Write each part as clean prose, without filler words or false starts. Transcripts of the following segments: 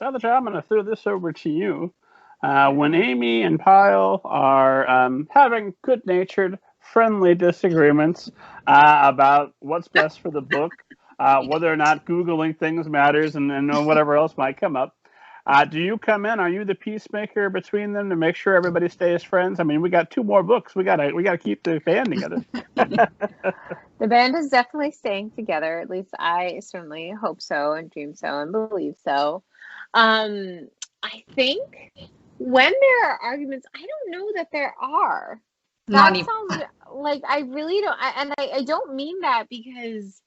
Sailaja, I'm going to throw this over to you. When Amy and Payal are having good-natured, friendly disagreements about what's best for the book, whether or not Googling things matters, and whatever else might come up, do you come in? Are you the peacemaker between them to make sure everybody stays friends? I mean, we got 2 more books. We gotta keep the band together. The band is definitely staying together. At least I certainly hope so, and dream so, and believe so. I think when there are arguments, I don't know that there are. That sounds like I really don't. I don't mean that because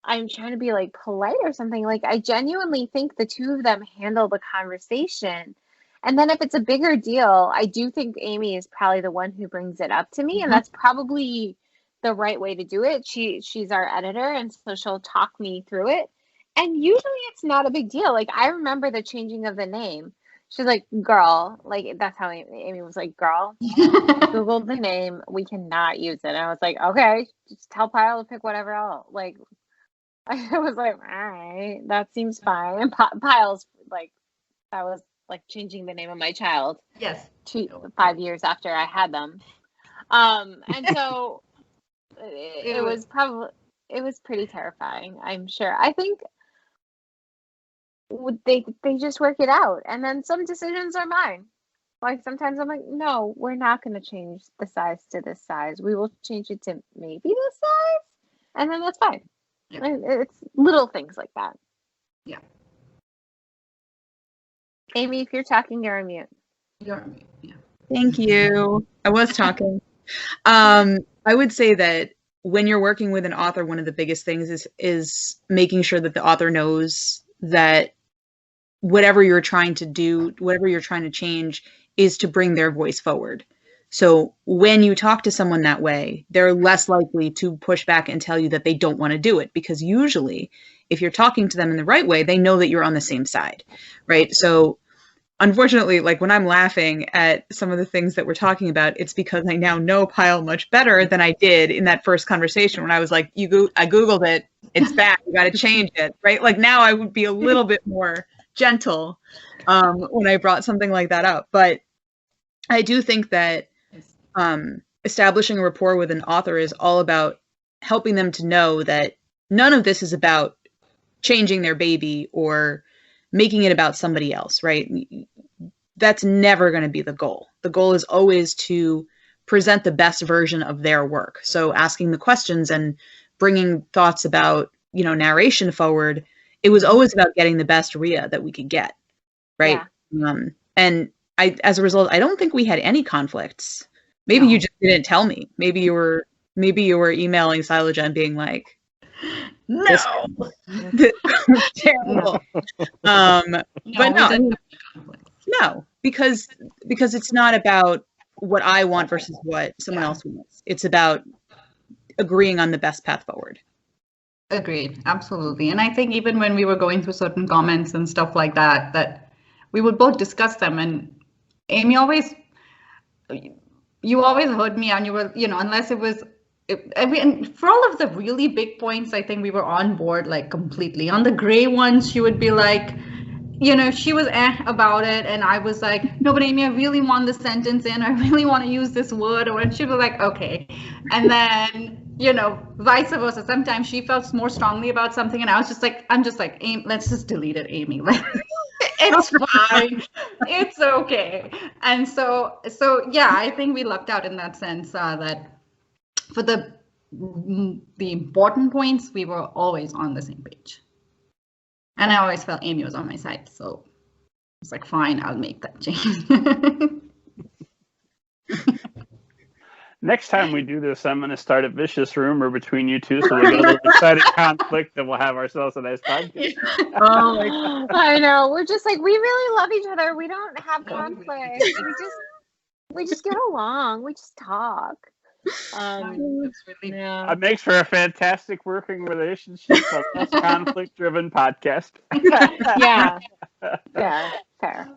I'm trying to be like polite or something. Like, I genuinely think the 2 of them handle the conversation. And then if it's a bigger deal, I do think Amy is probably the one who brings it up to me. And that's probably the right way to do it. She's our editor, and so she'll talk me through it. And usually it's not a big deal. Like, I remember the changing of the name. She's like, girl, like, that's how Amy was like, girl, Googled the name. We cannot use it. And I was like, okay, just tell Pyle to pick whatever else. Like, I was like, all right, that seems fine. And Pyle's like, that was like changing the name of my child. Yes. 5 years after I had them. And so it was pretty terrifying, I'm sure. I think they just work it out, and then some decisions are mine. Like, sometimes I'm like, no, we're not going to change the size to this size. We will change it to maybe this size, and then that's fine. Yeah. It's little things like that. Yeah. Amy, if you're talking, you're on mute. You're on mute. Yeah. Thank you. I was talking. I would say that when you're working with an author, one of the biggest things is making sure that the author knows that whatever you're trying to do, whatever you're trying to change, is to bring their voice forward. So when you talk to someone that way, they're less likely to push back and tell you that they don't want to do it, because usually if you're talking to them in the right way, they know that you're on the same side, right? So unfortunately, like, when I'm laughing at some of the things that we're talking about, it's because I now know Pyle much better than I did in that first conversation when I was like, I Googled it, it's bad, you got to change it, right? Like, now I would be a little bit more gentle when I brought something like that up. But I do think that establishing a rapport with an author is all about helping them to know that none of this is about changing their baby or making it about somebody else, right? That's never going to be the goal. The goal is always to present the best version of their work. So asking the questions and bringing thoughts about, narration forward, it was always about getting the best RIA that we could get, right? Yeah. And as a result, I don't think we had any conflicts. Maybe you just didn't tell me. Maybe you were emailing Sailaja and being like, no, this is terrible. No, because it's not about what I want versus what someone else wants. It's about agreeing on the best path forward. Agreed, absolutely. And I think even when we were going through certain comments and stuff like that, that we would both discuss them. And Amy you always heard me, and you were, unless it was, and for all of the really big points, I think we were on board, like, completely. On the gray ones, she would be like, she was about it, and I was like, no, but Amy, I really want this sentence in, I really want to use this word, and she was like, okay. And then, vice versa. Sometimes she felt more strongly about something, and I'm just like, Amy, let's just delete it, Amy. Like, it's fine, it's okay. And so yeah, I think we lucked out in that sense, that for the important points, we were always on the same page. And I always felt Amy was on my side. So it's like, fine, I'll make that change. Next time we do this, I'm going to start a vicious rumor between you two, so we'll get a little excited conflict, and we'll have ourselves a nice podcast. Oh my God. I know. We're just like, we really love each other. We don't have conflict. We just get along. We just talk. It makes for a fantastic working relationship, a less conflict-driven podcast. Yeah, fair.